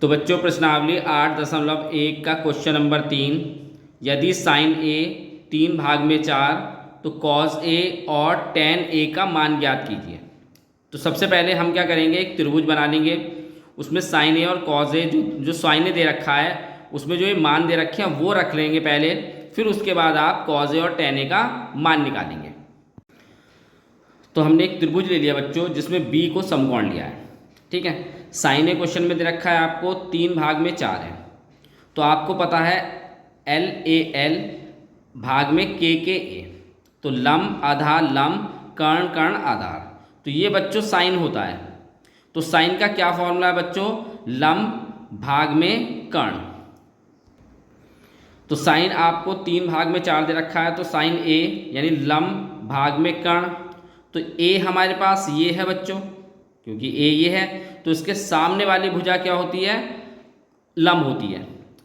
तो बच्चों प्रश्नावली 8.1 का क्वेश्चन नंबर 3, यदि साइन ए 3 भाग में 4 तो कॉस ए और टेन ए का मान ज्ञात कीजिए। तो सबसे पहले हम क्या करेंगे, एक त्रिभुज बना लेंगे, उसमें साइन ए और कॉस ए जो साइन ए दे रखा है उसमें जो ये मान दे रखे हैं वो रख लेंगे पहले, फिर उसके बाद आप कॉस ए और टेन ए का मान निकालेंगे। तो हमने एक त्रिभुज ले लिया बच्चों जिसमें बी को समकोण लिया है, ठीक है। साइन ए क्वेश्चन में दे रखा है आपको 3 भाग में 4 है, तो आपको पता है एल ए एल भाग में के ए, तो लंब आधार लंब कर्ण कर्ण आधार, तो ये बच्चों साइन होता है। तो साइन का क्या फॉर्मूला है बच्चों, लंब भाग में कर्ण। तो साइन आपको 3 भाग में 4 दे रखा है, तो साइन ए यानी लंब भाग में कर्ण, तो ए हमारे पास ये है बच्चों, क्योंकि ए ये है तो इसके सामने वाली भुजा क्या होती है, लंब होती है,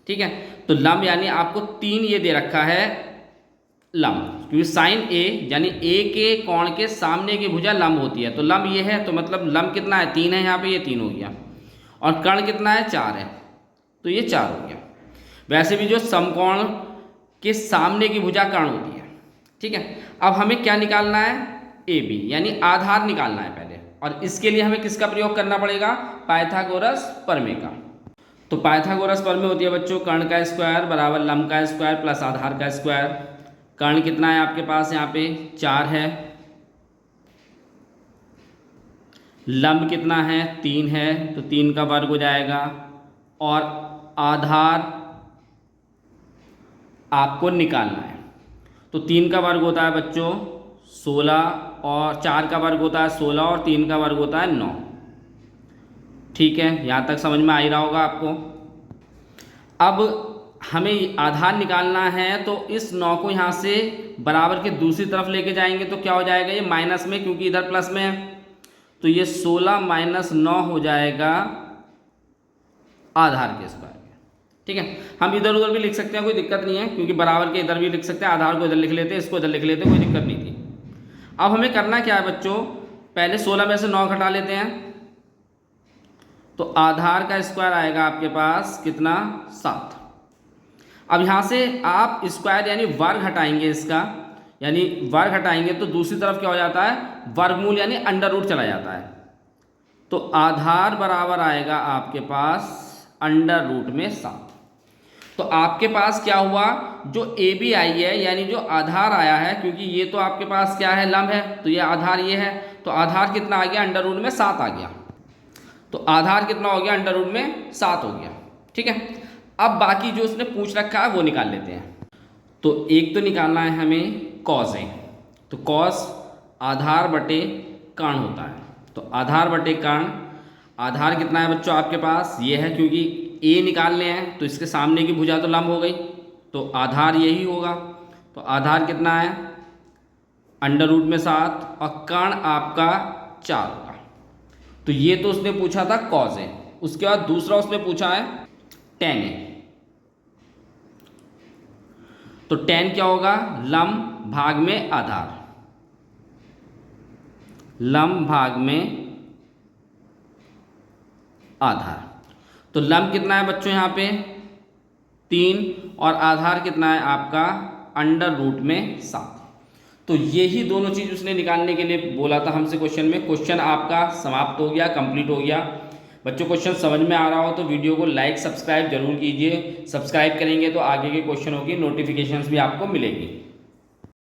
ठीक है। तो लंब यानी आपको 3 ये दे रखा है लंब, क्योंकि साइन ए यानी ए के कोण के सामने की भुजा लंब होती है, तो लंब ये है, तो मतलब लंब कितना है 3 है, यहाँ पे ये 3 हो गया, और कर्ण कितना है 4 है, तो ये 4 हो गया। वैसे भी जो समकोण के सामने की भुजा कर्ण होती है, ठीक है। अब हमें क्या निकालना है, ए बी यानी आधार निकालना है पहले, और इसके लिए हमें किसका प्रयोग करना पड़ेगा, पाइथागोरस प्रमेय का। तो पाइथागोरस प्रमेय होती है बच्चों कर्ण का स्क्वायर बराबर लंब का स्क्वायर प्लस आधार का स्क्वायर। कर्ण कितना है आपके पास, यहाँ पे 4 है, लंब कितना है 3 है, तो 3 का वर्ग हो जाएगा, और आधार आपको निकालना है। तो 3 का वर्ग होता है बच्चों 16, और 4 का वर्ग होता है 16, और 3 का वर्ग होता है 9, ठीक है। यहाँ तक समझ में आ ही रहा होगा आपको। अब हमें आधार निकालना है, तो इस 9 को यहाँ से बराबर के दूसरी तरफ लेके जाएंगे तो क्या हो जाएगा, ये माइनस में, क्योंकि इधर प्लस में है, तो ये 16 - 9 हो जाएगा आधार के स्क्वायर, ठीक है। हम इधर उधर भी लिख सकते हैं, कोई दिक्कत नहीं है, क्योंकि बराबर के इधर भी लिख सकते हैं, आधार को इधर लिख लेते हैं, इसको इधर लिख लेते हैं, कोई दिक्कत नहीं थी। अब हमें करना क्या है बच्चों, पहले 16 में से 9 घटा लेते हैं, तो आधार का स्क्वायर आएगा आपके पास कितना, 7। अब यहाँ से आप स्क्वायर यानी वर्ग हटाएंगे इसका, यानी वर्ग हटाएंगे तो दूसरी तरफ क्या हो जाता है, वर्गमूल यानी अंडर रूट चला जाता है, तो आधार बराबर आएगा आपके पास अंडर रूट में 7। तो आपके पास क्या हुआ, जो ए बी आई है यानी जो आधार आया है, क्योंकि ये तो आपके पास क्या है, लंब है, तो ये आधार ये है, तो आधार कितना आ गया, अंडर रूट में 7 आ गया। तो आधार कितना हो गया, अंडर रूट में 7 हो गया, ठीक है। अब बाकी जो उसने पूछ रखा है वो निकाल लेते हैं। तो एक तो निकालना है हमें कॉस ए, तो कॉस आधार बटे कर्ण होता है, तो आधार बटे कर्ण, आधार कितना है बच्चों आपके पास, ये है, क्योंकि ए निकालने हैं तो इसके सामने की भुजा तो लंब हो गई, तो आधार यही होगा, तो आधार कितना है अंडर रूट में 7, और कर्ण आपका 4 होगा। तो ये तो उसने पूछा था कॉस ए, उसके बाद दूसरा उसने पूछा है टेन ए, तो टेन क्या होगा, लंब भाग में आधार, लंब भाग में आधार। तो लंब कितना है बच्चों यहाँ पे 3, और आधार कितना है आपका अंडर रूट में 7। तो यही दोनों चीज़ उसने निकालने के लिए बोला था हमसे क्वेश्चन में। क्वेश्चन आपका समाप्त हो गया, कंप्लीट हो गया। बच्चों क्वेश्चन समझ में आ रहा हो तो वीडियो को लाइक सब्सक्राइब जरूर कीजिए, सब्सक्राइब करेंगे तो आगे के क्वेश्चनों की नोटिफिकेशंस भी आपको मिलेगी।